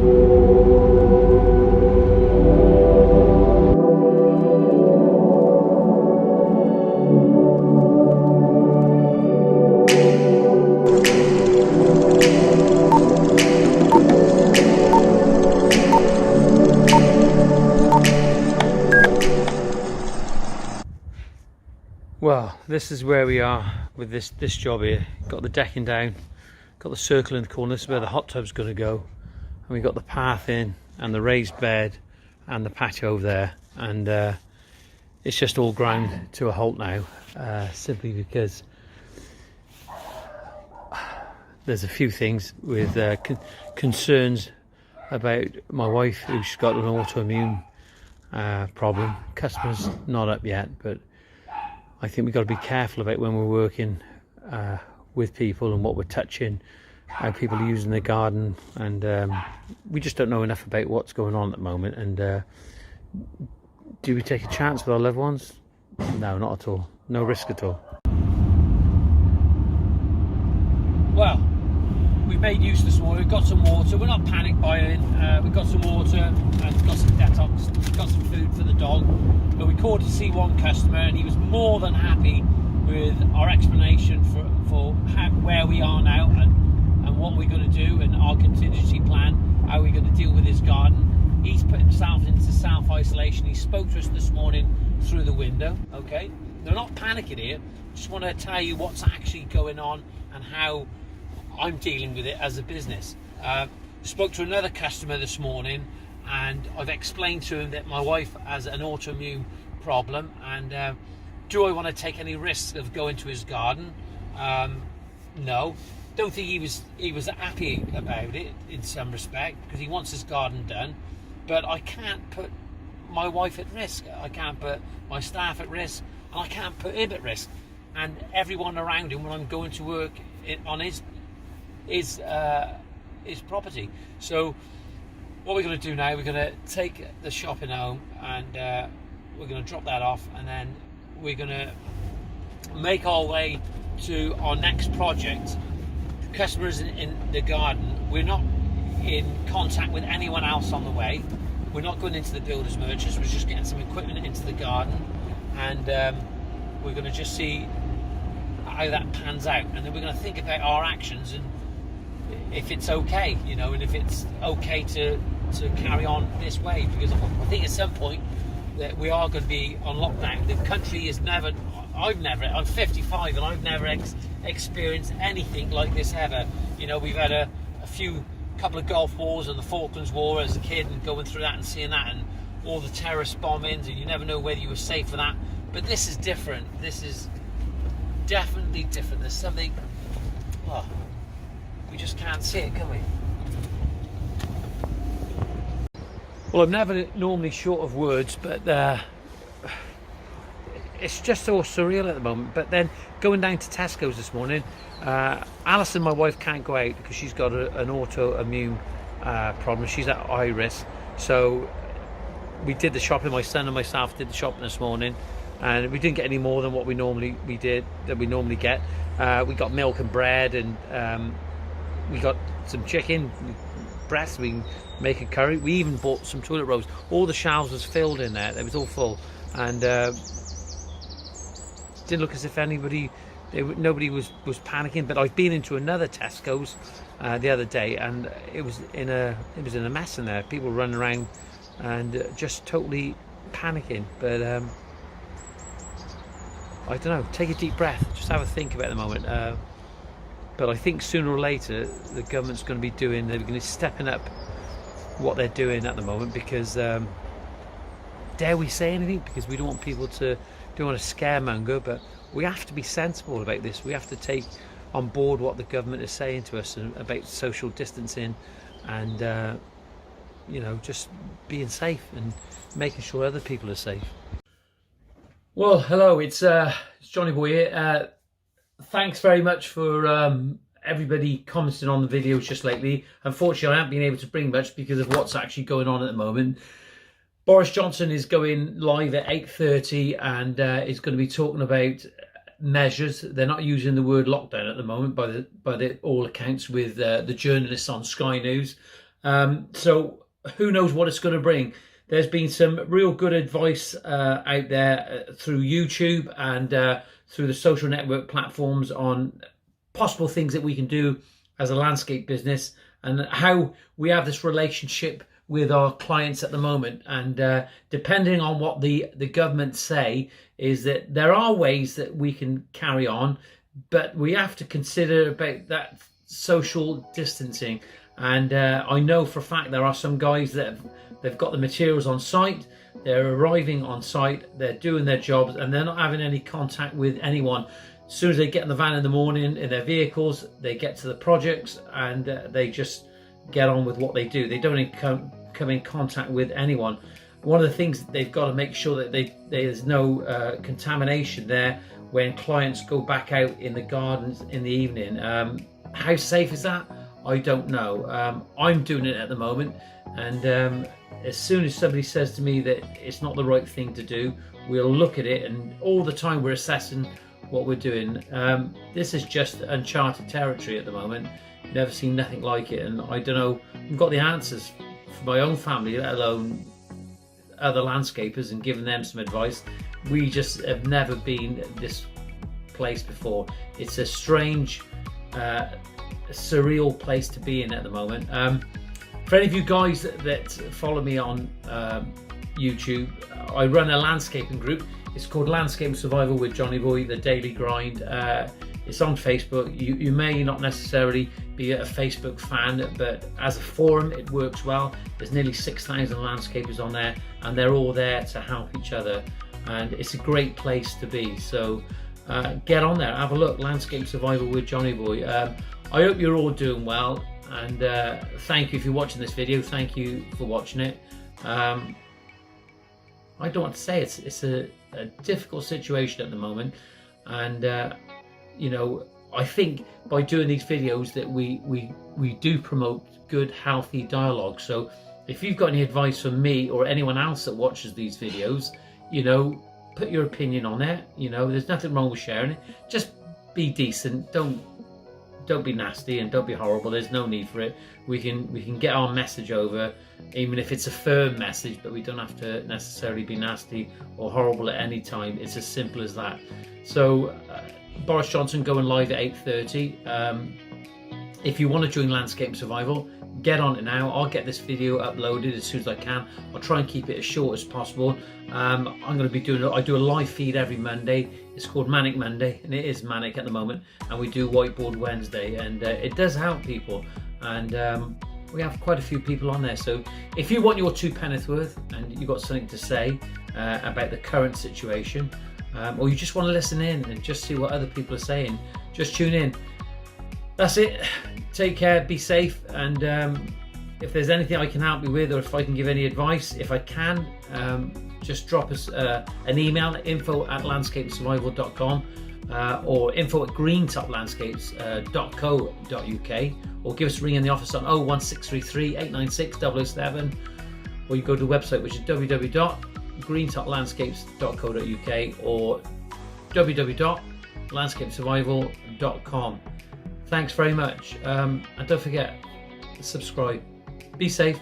Well, this is where we are with this job here. Got the decking down, got the circle in the corner. This is where the hot tub's going to go, and we got the path in and the raised bed and the patio over there, and it's just all ground to a halt now, simply because there's a few things with concerns about my wife, who's got an autoimmune problem. Customers not up yet, but I think we've got to be careful about when we're working with people and what we're touching, how people are using the garden, and we just don't know enough about what's going on at the moment. And do we take a chance with our loved ones? No, not at all. No risk at all. Well, we've made use this morning. We've got some water. We're not panic buying. We've got some water and got some detox. We've got some food for the dog. But we called to see one customer, and he was more than happy with our explanation for where we are now and what we're going to do, and our contingency plan, how we're going to deal with his garden. He's put himself into self-isolation. He spoke to us this morning through the window. Okay, they're not panicking here. Just want to tell you what's actually going on and how I'm dealing with it as a business. Spoke to another customer this morning, and I've explained to him that my wife has an autoimmune problem, and do I want to take any risks of going to his garden? No. Don't think he was happy about it in some respect, because he wants his garden done, but I can't put my wife at risk. I can't put my staff at risk, and I can't put him at risk, and everyone around him when I'm going to work on his property. So what we're going to do now, we're going to take the shopping home, and we're going to drop that off, and then we're going to make our way to our next project. Customers in the garden, we're not in contact with anyone else on the way. We're not going into the builders merchants. We're just getting some equipment into the garden, and we're going to just see how that pans out, and then we're going to think about our actions and if it's okay, you know, and if it's okay to carry on this way, because I think at some point that we are going to be on lockdown. The country is I'm 55 and I've never experienced anything like this ever. You know, we've had a couple of Gulf Wars and the Falklands War as a kid, and going through that and seeing that, and all the terrorist bombings, and you never know whether you were safe for that. But this is different. This is definitely different. There's something, we just can't see it, can we? Well, I'm never normally short of words, but it's just so surreal at the moment. But then going down to Tesco's this morning, Alison, my wife, can't go out because she's got an autoimmune problem. She's at high risk. So we did the shopping. My son and myself did the shopping this morning, and we didn't get any more than what we normally get. We got milk and bread, and we got some chicken breast. We can make a curry. We even bought some toilet rolls. All the shelves was filled in there. It was all full, and didn't look as if nobody was panicking. But I've been into another Tesco's the other day, and it was in a mess in there. People running around and just totally panicking. But I don't know. Take a deep breath. Just have a think about the moment. But I think sooner or later the government's going to be they're going to be stepping up what they're doing at the moment, because dare we say anything? Because we don't want people don't want to scaremonger, but we have to be sensible about this. We have to take on board what the government is saying to us about social distancing, and you know, just being safe and making sure other people are safe. Well, hello, it's Johnny Boy here. Thanks very much for everybody commenting on the videos just lately. Unfortunately, I haven't been able to bring much because of what's actually going on at the moment. Boris Johnson is going live at 8:30, and is going to be talking about measures. They're not using the word lockdown at the moment by the all accounts, with the journalists on Sky News. So who knows what it's going to bring. There's been some real good advice out there through YouTube and through the social network platforms on possible things that we can do as a landscape business and how we have this relationship with our clients at the moment. And depending on what the government say, is that there are ways that we can carry on, but we have to consider about that social distancing. And I know for a fact there are some guys that they've got the materials on site, they're arriving on site, they're doing their jobs, and they're not having any contact with anyone. As soon as they get in the van in the morning in their vehicles, they get to the projects and they just get on with what they do. They don't come in contact with anyone. One of the things that they've got to make sure that there's no contamination there when clients go back out in the gardens in the evening. How safe is that? I don't know. I'm doing it at the moment, and as soon as somebody says to me that it's not the right thing to do, we'll look at it, and all the time we're assessing what we're doing. This is just uncharted territory at the moment. Never seen nothing like it, and I don't know, I've got the answers for my own family, let alone other landscapers, and giving them some advice. We just have never been this place before. It's a strange, surreal place to be in at the moment. For any of you guys that follow me on YouTube, I run a landscaping group. It's called Landscape Survival with Johnny Boy, the Daily Grind. It's on Facebook. You may not necessarily be a Facebook fan, but as a forum, it works well. There's nearly 6,000 landscapers on there, and they're all there to help each other. And it's a great place to be. So get on there, have a look. Landscape Survival with Johnny Boy. I hope you're all doing well, and thank you if you're watching this video. Thank you for watching it. I don't want to say it's a difficult situation at the moment, and you know, I think by doing these videos that we do promote good, healthy dialogue. So if you've got any advice from me or anyone else that watches these videos, you know, put your opinion on it. You know, there's nothing wrong with sharing it. Just be decent. Don't be nasty, and don't be horrible. There's no need for it. We can get our message over, even if it's a firm message, but we don't have to necessarily be nasty or horrible at any time. It's as simple as that. So Boris Johnson going live at 8:30. If you want to join Landscape Survival, get on it now. I'll get this video uploaded as soon as I can. I'll try and keep it as short as possible. I'm going to be I do a live feed every Monday. It's called Manic Monday, and it is manic at the moment. And we do Whiteboard Wednesday, and it does help people. And we have quite a few people on there. So if you want your two penneth worth and you've got something to say about the current situation, or you just want to listen in and just see what other people are saying, just tune in. That's it. Take care, be safe, and if there's anything I can help you with, or if I can give any advice, if I can, just drop us an email at info@landscapesurvival.com or info@greentoplandscapes.co.uk, or give us a ring in the office on 01633 896 007, or you go to the website, which is www.greentoplandscapes.co.uk or www.landscapesurvival.com. Thanks very much, and don't forget, subscribe. Be safe.